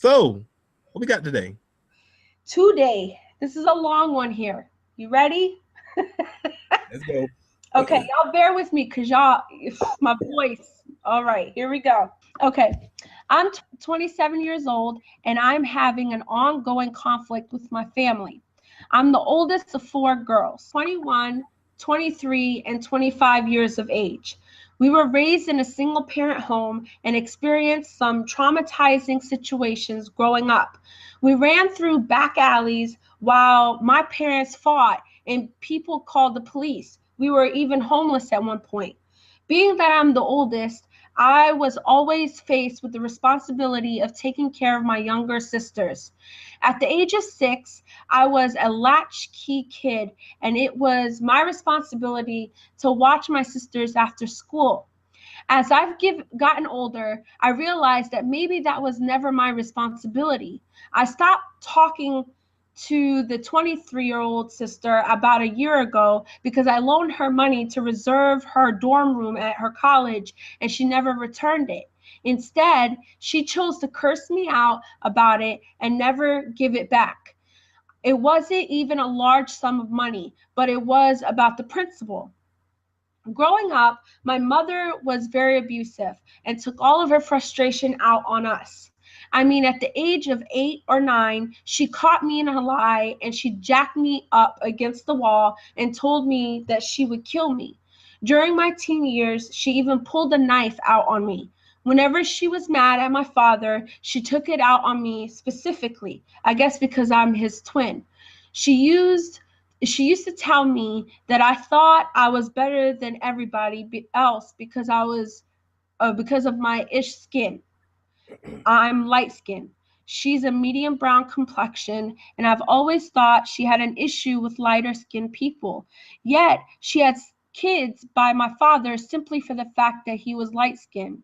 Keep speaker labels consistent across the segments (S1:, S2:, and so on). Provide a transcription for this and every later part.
S1: So, what we got today?
S2: Today, this is a long one here. You ready?
S1: Let's go.
S2: Okay, y'all bear with me because my voice. All right, here we go. Okay, I'm 27 years old and I'm having an ongoing conflict with my family. I'm the oldest of four girls, 21, 23, and 25 years of age. We were raised in a single parent home and experienced some traumatizing situations growing up. We ran through back alleys while my parents fought and people called the police. We were even homeless at one point. Being that I'm the oldest, I was always faced with the responsibility of taking care of my younger sisters. At the age of 6, I was a latchkey kid, and it was my responsibility to watch my sisters after school. As gotten older, I realized that maybe that was never my responsibility. I stopped talking to the 23-year-old sister about a year ago because I loaned her money to reserve her dorm room at her college and she never returned it. Instead, she chose to curse me out about it and never give it back. It wasn't even a large sum of money, but it was about the principle. Growing up, my mother was very abusive and took all of her frustration out on us. I mean, at the age of 8 or 9, she caught me in a lie and she jacked me up against the wall and told me that she would kill me. During my teen years, she even pulled a knife out on me. Whenever she was mad at my father, she took it out on me specifically, I guess because I'm his twin. She used she used to tell me that I thought I was better than everybody else because of my ish skin. I'm light skinned. She's a medium brown complexion, and I've always thought she had an issue with lighter skinned people. Yet she had kids by my father simply for the fact that he was light skinned.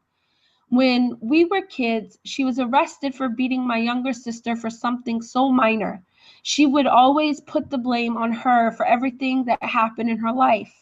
S2: When we were kids, she was arrested for beating my younger sister for something so minor. She would always put the blame on her for everything that happened in her life.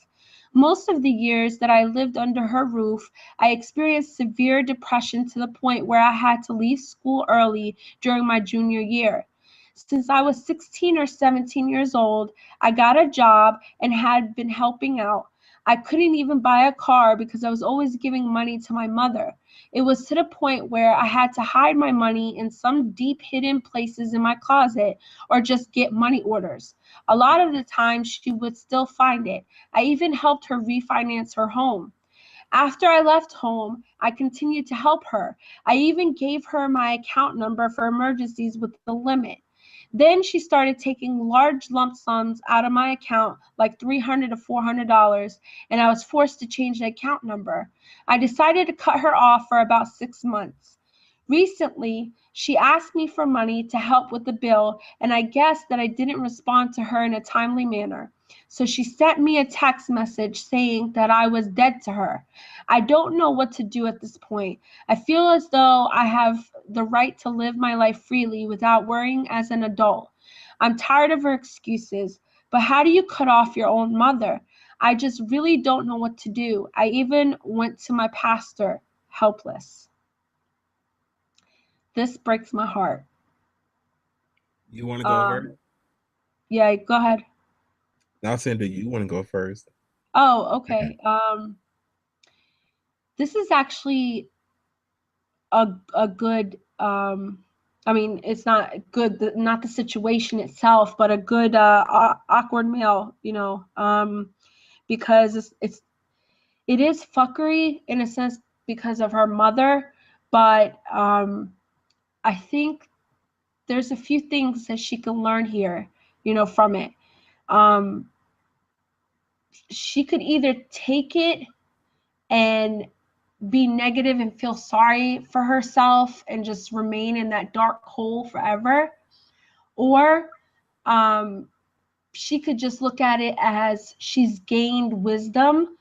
S2: Most of the years that I lived under her roof, I experienced severe depression to the point where I had to leave school early during my junior year. Since I was 16 or 17 years old, I got a job and had been helping out. I couldn't even buy a car because I was always giving money to my mother. It was to the point where I had to hide my money in some deep hidden places in my closet or just get money orders. A lot of the time, she would still find it. I even helped her refinance her home. After I left home, I continued to help her. I even gave her my account number for emergencies with the limit. Then she started taking large lump sums out of my account, like $300 to $400, and I was forced to change the account number. I decided to cut her off for about 6 months. Recently, she asked me for money to help with the bill, and I guessed that I didn't respond to her in a timely manner. So she sent me a text message saying that I was dead to her. I don't know what to do at this point. I feel as though I have the right to live my life freely without worrying as an adult. I'm tired of her excuses, but how do you cut off your own mother? I just really don't know what to do. I even went to my pastor, helpless. This breaks my heart.
S1: You want to go first?
S2: Yeah, go ahead.
S1: Now, Cindy, you want to go first?
S2: Oh, okay. This is actually a good I mean, it's not good, not the situation itself, but a good awkward meal, because it is fuckery in a sense because of her mother, but I think there's a few things that she can learn here, from it. Um, she could either take it and be negative and feel sorry for herself and just remain in that dark hole forever, or she could just look at it as she's gained wisdom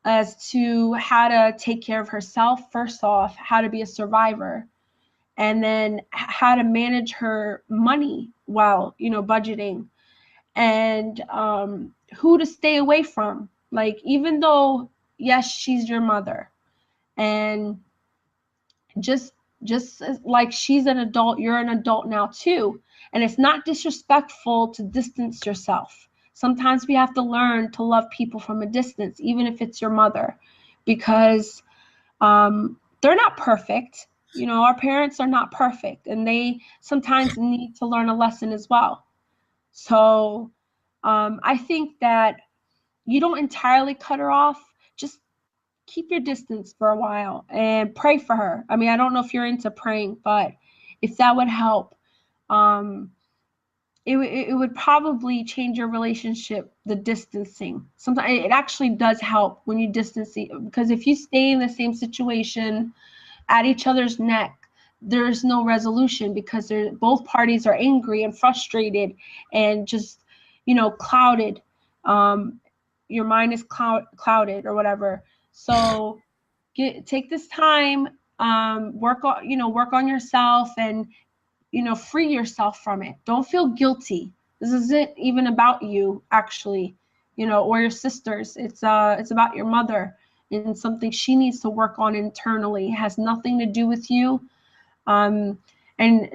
S2: as to how to take care of herself, first off, how to be a survivor, and then how to manage her money while, budgeting, and who to stay away from. Like, even though, yes, she's your mother, and just just like she's an adult, you're an adult now too. And it's not disrespectful to distance yourself. Sometimes we have to learn to love people from a distance, even if it's your mother, because they're not perfect. You know, our parents are not perfect, and they sometimes need to learn a lesson as well. So I think that you don't entirely cut her off. Just keep your distance for a while and pray for her. I mean, I don't know if you're into praying, but if that would help, it would probably change your relationship, the distancing. Sometimes it actually does help when you distance, because if you stay in the same situation at each other's neck, there's no resolution, because both parties are angry and frustrated and just, you know, clouded. Your mind is clouded or whatever. So take this time, work on yourself, and free yourself from it. Don't feel guilty. This isn't even about you, actually, or your sisters. It's about your mother, and something she needs to work on internally. It has nothing to do with you. And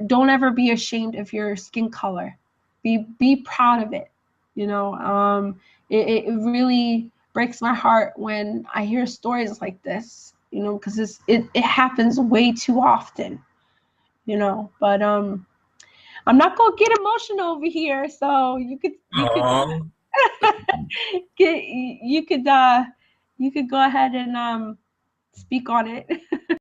S2: don't ever be ashamed of your skin color. Be proud of it. It really breaks my heart when I hear stories like this, because it happens way too often, but I'm not gonna get emotional over here, so you could you could go ahead and speak on it.